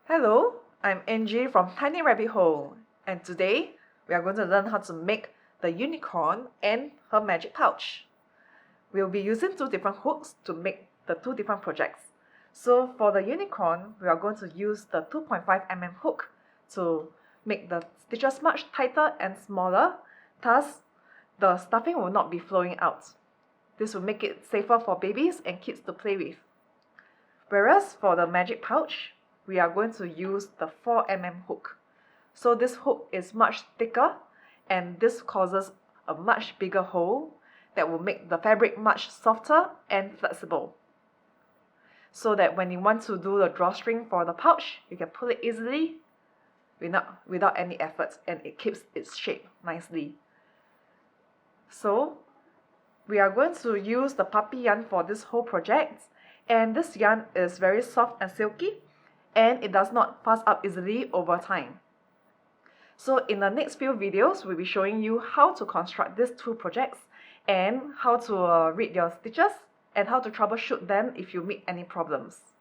Hello, I'm Angie from Tiny Rabbit Hole, and today we are going to learn how to make the unicorn and her magic pouch. We'll be using two different hooks to make the two different projects. So for the unicorn, we are going to use the 2.5 mm hook to make the stitches much tighter and smaller, thus the stuffing will not be flowing out. This will make it safer for babies and kids to play with. Whereas for the magic pouch, we are going to use the 4 mm hook. So this hook is much thicker and this causes a much bigger hole that will make the fabric much softer and flexible. So that when you want to do the drawstring for the pouch, you can pull it easily without any effort, and it keeps its shape nicely. So we are going to use the puppy yarn for this whole project, and this yarn is very soft and silky, and it does not fuzz up easily over time. So in the next few videos, we'll be showing you how to construct these two projects and how to read your stitches and how to troubleshoot them if you meet any problems.